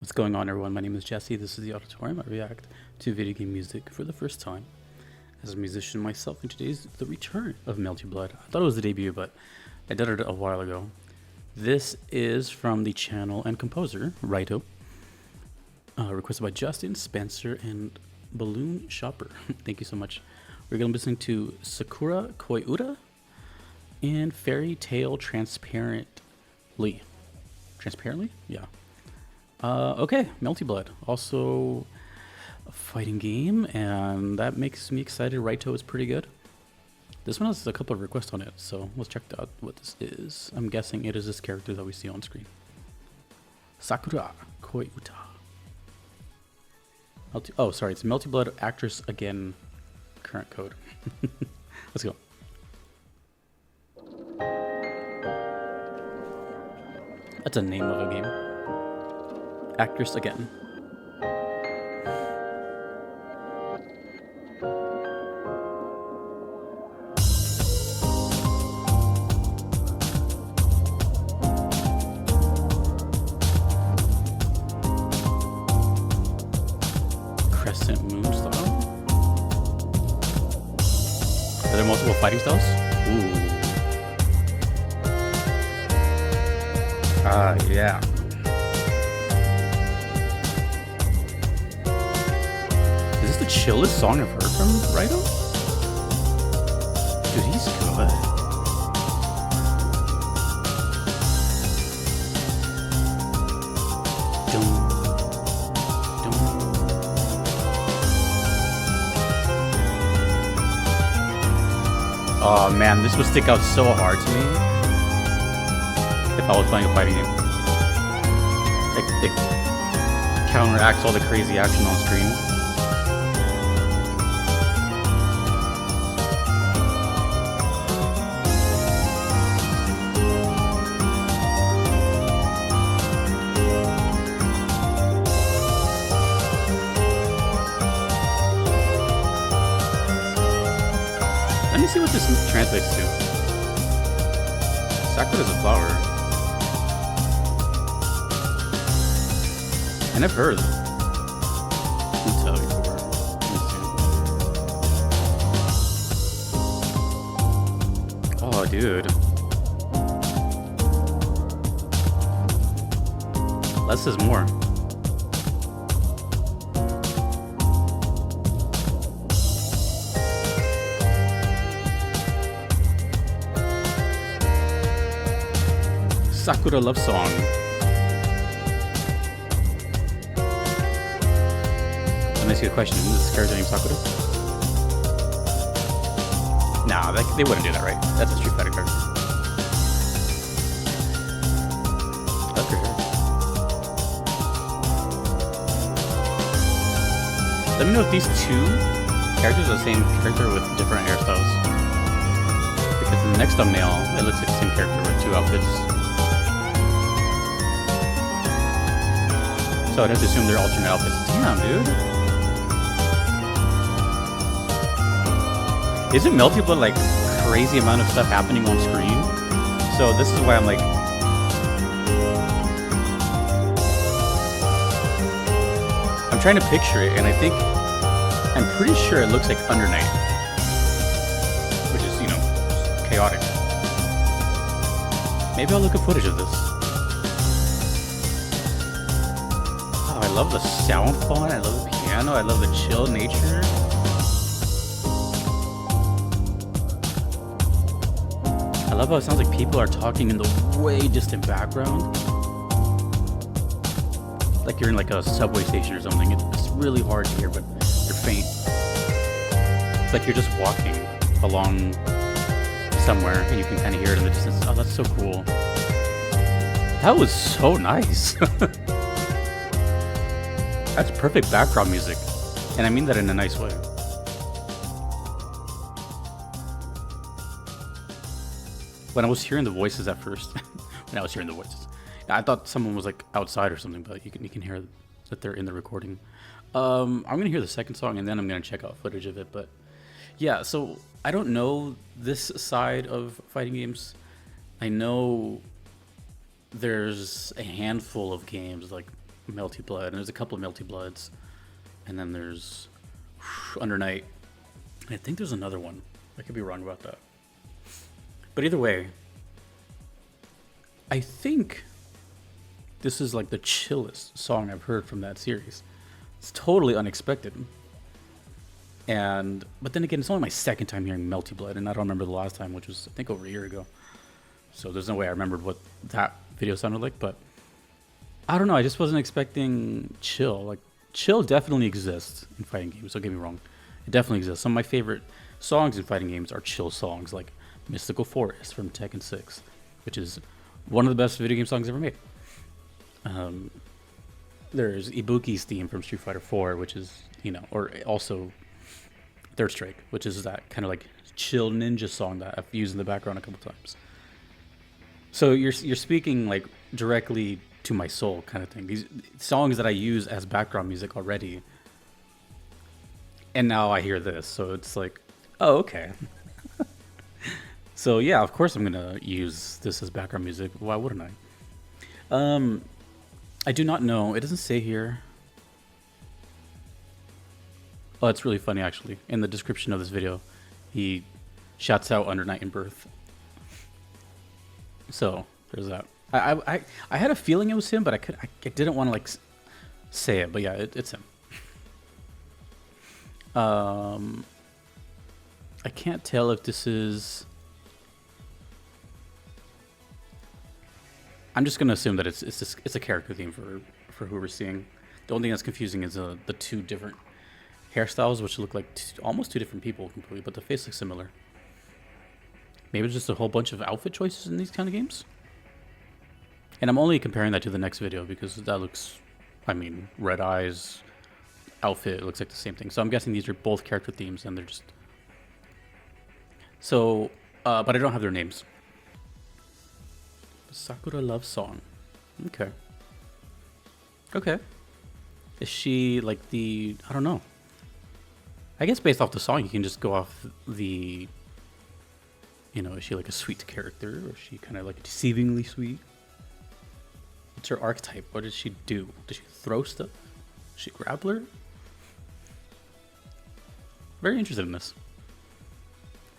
What's going on, everyone? My name is Jesse. This is the Auditorium. I react to video game music for the first time as a musician myself, and today's the return of Melty Blood. I thought it was the debut, but I did it a while ago. This is from the channel and composer, Raito. Requested by Justin, Spencer, and BalloonShopper. Thank you so much. We're going to be listening to SAKURA-KOI-UTA and Fairy Tale Transparently. Transparently? Yeah. Okay, Melty Blood, also a fighting game, and that makes me excited. Raito is pretty good. This one has a couple of requests on it, so let's check out what this is. I'm guessing it is this character that we see on screen. SAKURA-KOI-UTA. Oh, sorry, it's Melty Blood actress again, current code. Let's go. That's a name of a game. Actress again. Crescent moon style. Are there multiple fighting styles? Ooh. Yeah. Is this the chillest song I've heard from Raito? Dude, he's good. Oh man, this would stick out so hard to me if I was playing a fighting game. It counteracts all the crazy action on screen. Let me see what this translates to. Sakura is a flower. I never heard of Uta before. Oh, dude. Less is more. Sakura love song. Let me ask you a question. Is this character named Sakura? Nah, they wouldn't do that, right? That's a Street Fighter character. That's for sure. Let me know if these two characters are the same character with different hairstyles. Because in the next thumbnail, it looks like the same character with two outfits. So I'd have to assume they're alternate outfits. Damn, dude. Isn't Melty Blood like crazy amount of stuff happening on screen? So this is why I'm like... I'm trying to picture it, and I'm pretty sure it looks like Under Night. Which is, chaotic. Maybe I'll look at footage of this. I love the sound font, I love the piano, I love the chill nature. I love how it sounds like people are talking in the way distant background. Like you're in like a subway station or something. It's really hard to hear, but you're faint. It's like you're just walking along somewhere and you can kind of hear it in the distance. Oh, that's so cool. That was so nice. That's perfect background music, and I mean that in a nice way. When I was hearing the voices at first, I thought someone was like outside or something, but you can hear that they're in the recording. I'm gonna hear the second song, and then I'm gonna check out footage of it. But yeah, so I don't know this side of fighting games. I know there's a handful of games like Melty Blood, and there's a couple of Melty Bloods, and then there's Under Night. And I think there's another one. I could be wrong about that. But either way, I think this is like the chillest song I've heard from that series. It's totally unexpected. But then again, it's only my second time hearing Melty Blood, and I don't remember the last time, which was I think over a year ago. So there's no way I remembered what that video sounded like, but I don't know, I just wasn't expecting chill. Like, chill definitely exists in fighting games, don't get me wrong. It definitely exists. Some of my favorite songs in fighting games are chill songs, like Mystical Forest from Tekken 6, which is one of the best video game songs ever made. There's Ibuki's theme from Street Fighter 4, which is, or also Third Strike, which is that kind of like chill ninja song that I've used in the background a couple times. So you're speaking like directly to my soul, kind of thing. These songs that I use as background music already, and now I hear this, so it's like, oh, okay. So yeah, of course I'm gonna use this as background music. Why wouldn't I? I do not know. It doesn't say here. Oh, it's really funny actually. In the description of this video, he shouts out Under Night in Birth. So there's that. I had a feeling it was him, but I didn't want to like say it. But yeah, it's him. I can't tell if this is. I'm just gonna assume that it's a character theme for who we're seeing. The only thing that's confusing is the two different hairstyles, which look like almost two different people completely, but the face looks similar. Maybe it's just a whole bunch of outfit choices in these kind of games. And I'm only comparing that to the next video because that looks, Red Eyes outfit, it looks like the same thing. So I'm guessing these are both character themes and they're just... So, but I don't have their names. Sakura Love Song. Okay. Okay. Is she like I don't know. I guess based off the song, you can just go off the... is she like a sweet character, or is she kind of like deceivingly sweet? What's her archetype? What does she do? Does she throw stuff? Is she a grappler? Very interested in this.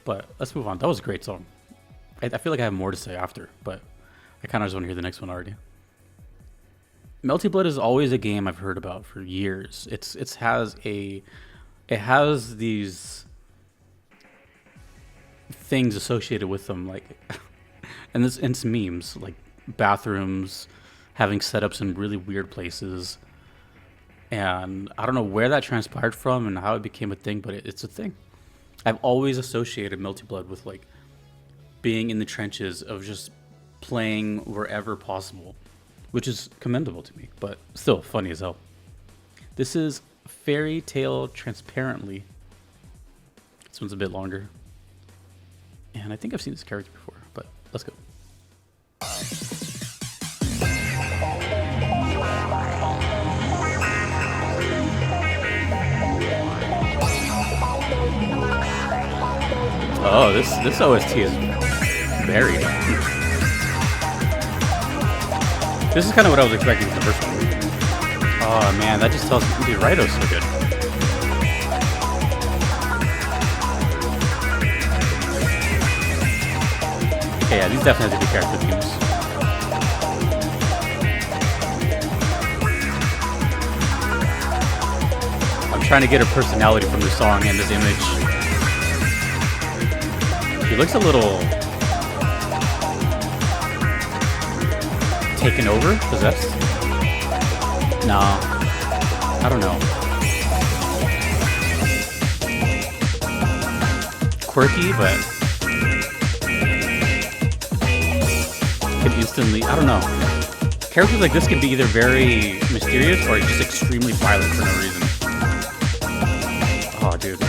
But let's move on. That was a great song. I feel like I have more to say after, but I kind of just want to hear the next one already. Melty Blood is always a game I've heard about for years. It has these things associated with them, like, and it's memes, like bathrooms having setups in really weird places, and I don't know where that transpired from and how it became a thing, but it's a thing. I've always associated Melty Blood with like being in the trenches of just playing wherever possible, which is commendable to me, but still funny as hell. This is Fairy Tale Transparently. This one's a bit longer. And I think I've seen this character before, but let's go. Oh, this OST is very good. This is kind of what I was expecting from the first one. Oh man, that just tells me the Raito's so good. Okay, yeah, these definitely have to be character themes. I'm trying to get a personality from the song and this image. He looks a little taken over, possessed. No, I don't know. Quirky, but can instantly, I don't know. Characters like this can be either very mysterious or just extremely violent for no reason. Oh, dude.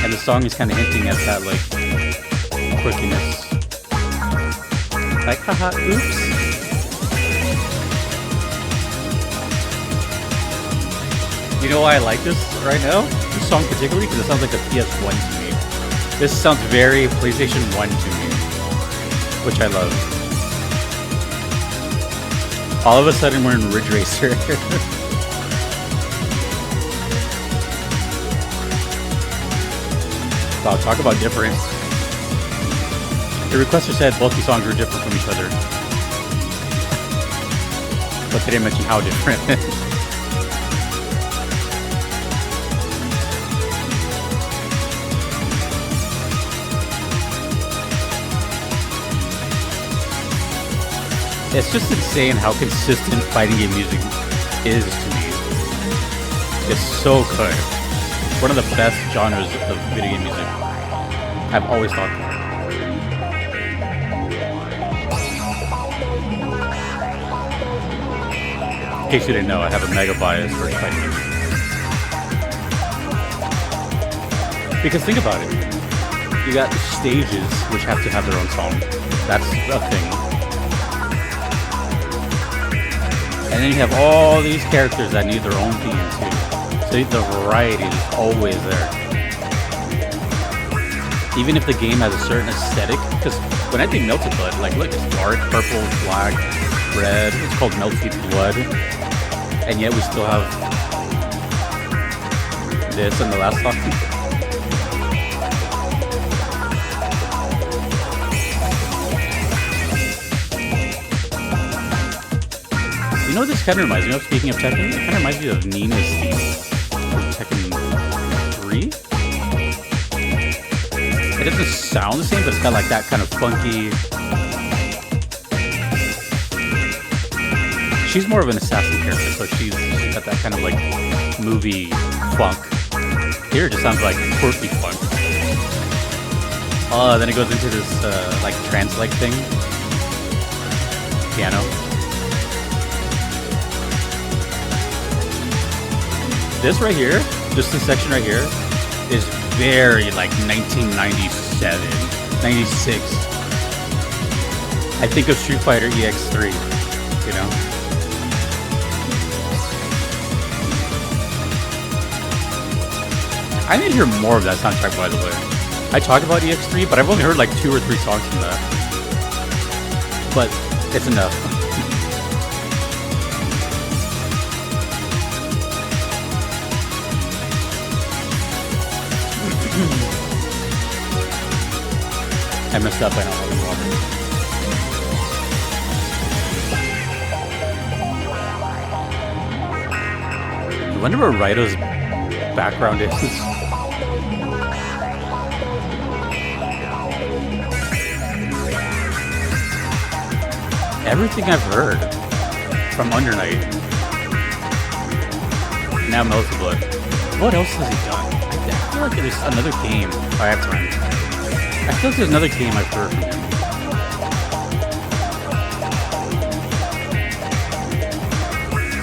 And the song is kind of hinting at that, like, quirkiness. Like, haha, oops. You know why I like this right now? This song particularly, because it sounds like a PS1 to me. This sounds very PlayStation 1 to me, which I love. All of a sudden, we're in Ridge Racer. Wow, talk about different. The requester said both these songs were different from each other. But they didn't mention how different. It's just insane how consistent fighting game music is to me. It's so good. One of the best genres of video game music. I've always thought that. In case you didn't know, I have a mega bias for fighting music. Because think about it. You got stages which have to have their own song. That's a thing. And then you have all these characters that need their own theme too. So the variety is always there. Even if the game has a certain aesthetic, because when I think Melty Blood, like look, it's dark, purple, black, red. It's called Melty Blood. And yet we still have this in the last song. You know what this kind of reminds me of, speaking of Tekken? It kind of reminds me of Nina's theme from Tekken 3. It doesn't sound the same, but it's got like that kind of funky... She's more of an assassin character, so she's got that kind of like movie funk. Here it just sounds like quirky funk. Oh, then it goes into this like trance-like thing. Piano. This right here, just this section right here, is very like 1997, 96. I think of Street Fighter EX3, you know? I need to hear more of that soundtrack, by the way. I talk about EX3, but I've only heard like 2 or 3 songs from that. But it's enough. I messed up by not having water. I wonder where Raito's background is. Everything I've heard from Under Night. Now Melty Blood. What else has he done? I feel like there's another game. I have time. I feel like there's another game I've heard from him.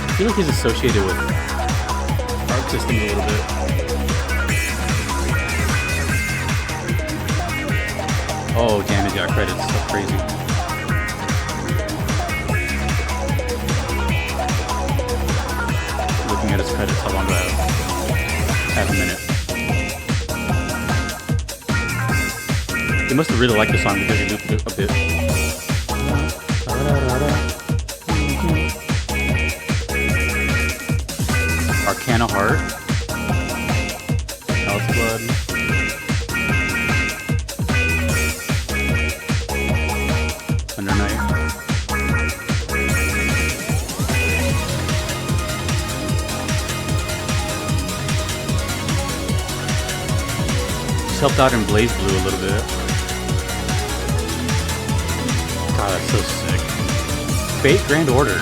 I feel like he's associated with Arc Systems a little bit. Oh, damn, he got credits. So crazy. Looking at his credits, how long do I have? Half a minute. He must have really liked the song because he looped it a bit. Arcana Heart. Melty Blood. Under Night. Just helped out in Blaze Blue a little bit. God, that's so sick. Fate Grand Order.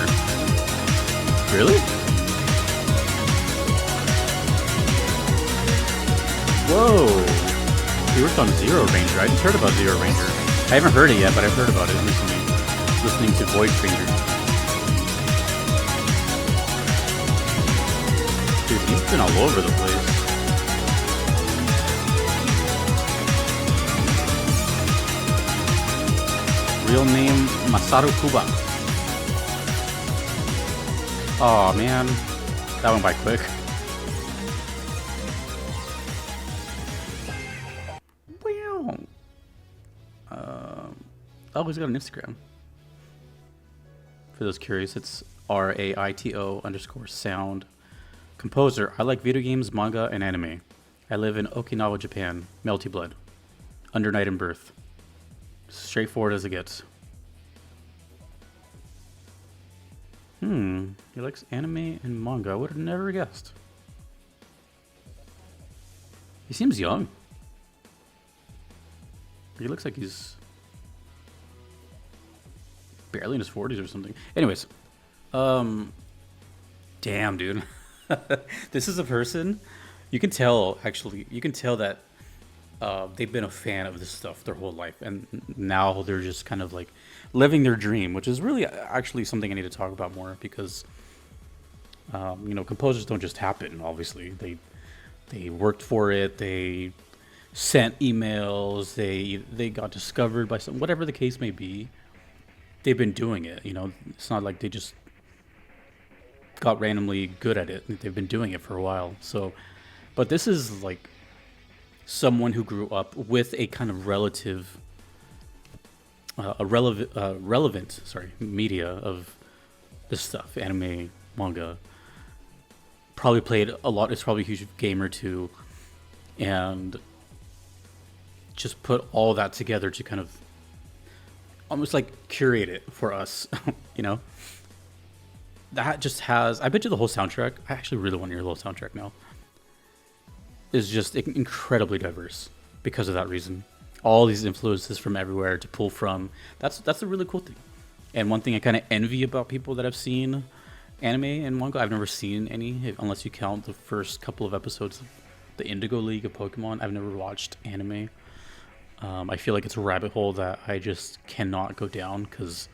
Really? Whoa. He worked on Zero Ranger. I just heard about Zero Ranger. I haven't heard it yet, but I've heard about it recently. Listening to Void Stranger. Dude, he's been all over the place. Real name, Masaru Kuba. Oh man, that went by quick. Wow. Oh, he's got an Instagram. For those curious, it's RAITO_sound. Composer, I like video games, manga, and anime. I live in Okinawa, Japan. Melty blood. Under night and birth. Straightforward as it gets. He likes anime and manga. I would have never guessed. He seems young. He looks like he's barely in his 40s or something. Anyways, damn, dude. This is a person, you can tell, actually, you can tell that they've been a fan of this stuff their whole life, and now they're just kind of like living their dream, which is really actually something I need to talk about more, because you know, composers don't just happen. Obviously, they worked for it, they sent emails, they got discovered by some, whatever the case may be. They've been doing it, you know. It's not like they just got randomly good at it. They've been doing it for a while. So, but this is like someone who grew up with a kind of relevant media of this stuff, anime, manga. Probably played a lot. It's probably a huge gamer too, and just put all that together to kind of almost like curate it for us, you know. That just has, I bet you the whole soundtrack, I actually really want to hear the whole soundtrack now, is just incredibly diverse because of that reason. All these influences from everywhere to pull from. That's a really cool thing. And one thing I kind of envy about people that have seen anime and manga, I've never seen any, unless you count the first couple of episodes of the Indigo League of Pokemon. I've never watched anime. I feel like it's a rabbit hole that I just cannot go down because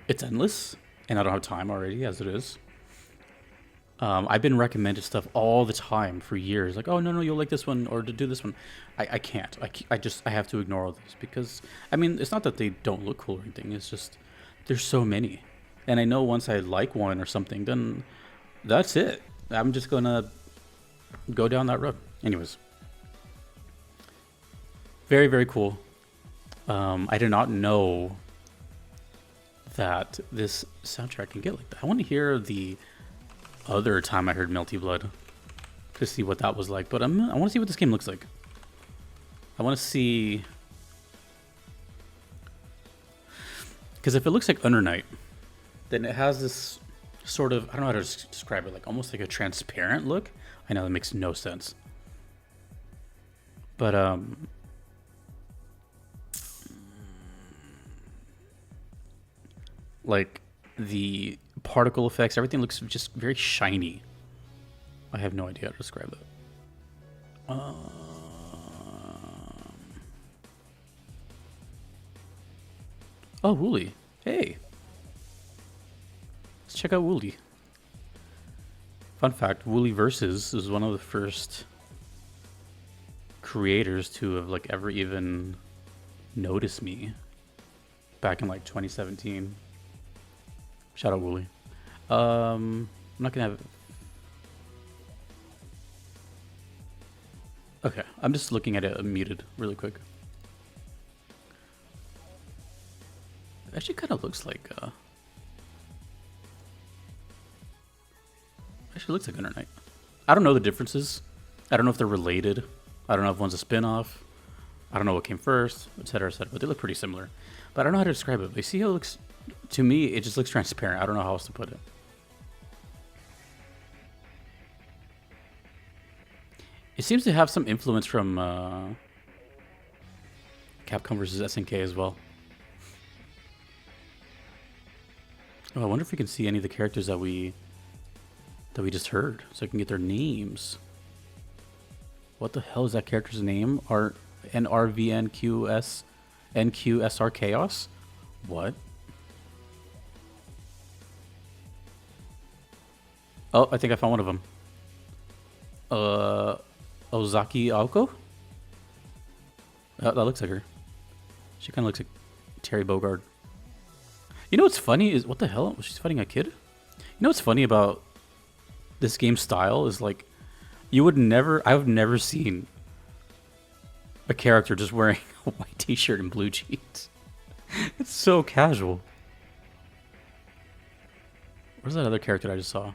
it's endless. And I don't have time already as it is. I've been recommended stuff all the time for years. Like, oh, no, you'll like this one, or to do this one. I can't. I have to ignore all this because, I mean, it's not that they don't look cool or anything. It's just, there's so many. And I know once I like one or something, then that's it. I'm just going to go down that road. Anyways. Very, very cool. I did not know that this soundtrack can get like that. I want to hear the other time I heard Melty Blood to see what that was like. But I want to see what this game looks like. I want to see, because if it looks like Under Night, then it has this sort of, I don't know how to describe it, like almost like a transparent look. I know that makes no sense. But like the particle effects, everything looks just very shiny. I have no idea how to describe that. Oh, Wooly. Hey. Let's check out Wooly. Fun fact, Wooly Versus is one of the first creators to have like ever even noticed me back in like 2017. Shout out Wooly. I'm not gonna have. Okay, I'm just looking at it muted really quick. It actually kind of looks like. Actually, looks like Under Night. I don't know the differences. I don't know if they're related. I don't know if one's a spin-off. I don't know what came first, etc., etc. But they look pretty similar. But I don't know how to describe it. But you see how it looks. To me, it just looks transparent. I don't know how else to put it. It seems to have some influence from Capcom vs. SNK as well. Oh, I wonder if we can see any of the characters that we just heard, so I can get their names. What the hell is that character's name? NRVNQSR Chaos? What? Oh, I think I found one of them. Ozaki Aoko? That looks like her. She kind of looks like Terry Bogard. You know what's funny is, what the hell? She's fighting a kid? You know what's funny about this game style is like, I've never seen a character just wearing a white t-shirt and blue jeans. It's so casual. Where's that other character I just saw?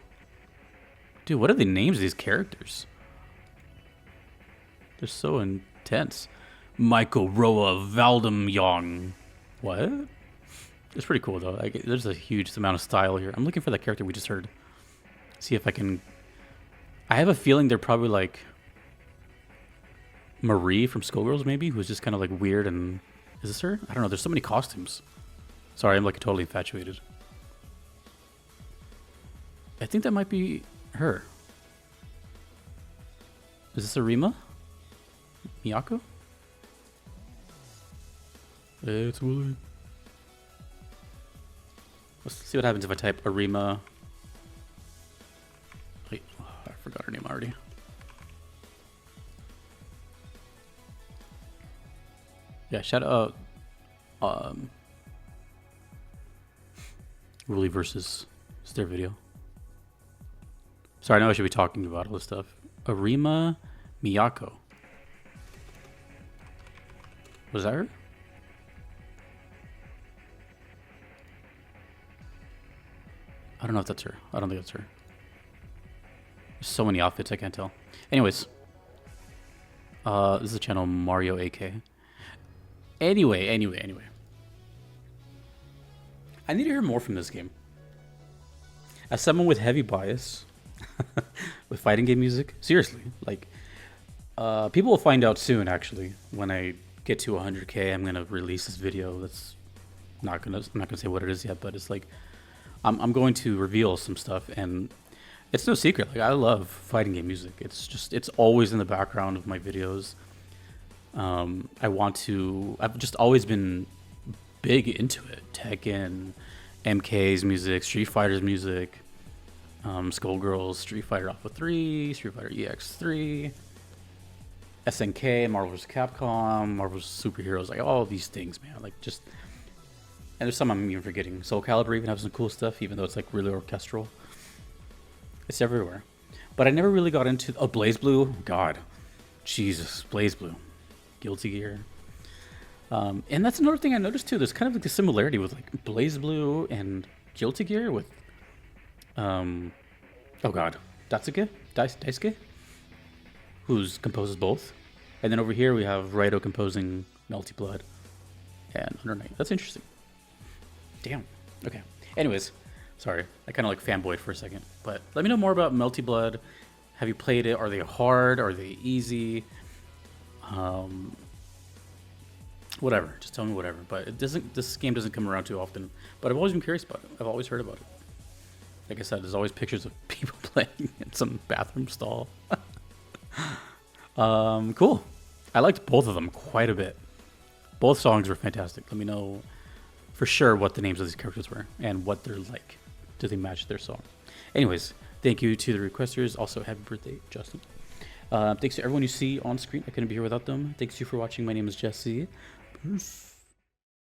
Dude, what are the names of these characters? They're so intense. Michael Roa Valdemyong. What? It's pretty cool though. Like, there's a huge amount of style here. I'm looking for that character we just heard. See if I can. I have a feeling they're probably like Marie from Skullgirls, maybe, who's just kind of like weird and. Is this her? I don't know. There's so many costumes. Sorry, I'm like totally infatuated. I think that might be her. Is this Arima? Miyako? Hey, it's Willie. Let's see what happens if I type Arima. Wait, oh, I forgot her name already. Yeah, shout out Willie versus it's their video. Sorry, I know I should be talking about all this stuff. Arima Miyako. Was that her? I don't know if that's her. I don't think that's her. There's so many outfits, I can't tell. Anyways. This is the channel Mario AK. Anyway. I need to hear more from this game. As someone with heavy bias with fighting game music, seriously, like, people will find out soon, actually. When I get to 100K, I'm gonna release this video. That's I'm not gonna say what it is yet, but it's like, I'm going to reveal some stuff, and it's no secret. Like, I love fighting game music. It's always in the background of my videos. I've just always been big into it. Tekken, MK's music, Street Fighter's music, Skullgirls, Street Fighter Alpha 3, Street Fighter EX3, SNK, Marvel vs. Capcom, Marvel vs. Superheroes, like all of these things, man. Like, just, and there's some I'm even forgetting. Soul Calibur even have some cool stuff, even though it's like really orchestral. It's everywhere. But I never really got into, oh, Blaze Blue, God, Jesus, Blaze Blue. Guilty Gear. And that's another thing I noticed too. There's kind of like a similarity with like Blaze Blue and Guilty Gear with oh god, Daisuke, who's composes both. And then over here we have Raito composing Melty Blood and Under Night. That's interesting. Damn. Okay. Anyways, sorry. I kind of like fanboyed for a second. But let me know more about Melty Blood. Have you played it? Are they hard? Are they easy? Whatever, just tell me whatever. But this game doesn't come around too often. But I've always been curious about it. I've always heard about it. Like I said, there's always pictures of people playing in some bathroom stall. Cool. I liked both of them quite a bit. Both songs were fantastic. Let me know for sure what the names of these characters were and what they're like. Do they match their song? Anyways, thank you to the requesters. Also, happy birthday, Justin. Thanks to everyone you see on screen. I couldn't be here without them. Thanks you for watching. My name is Jesse. Peace.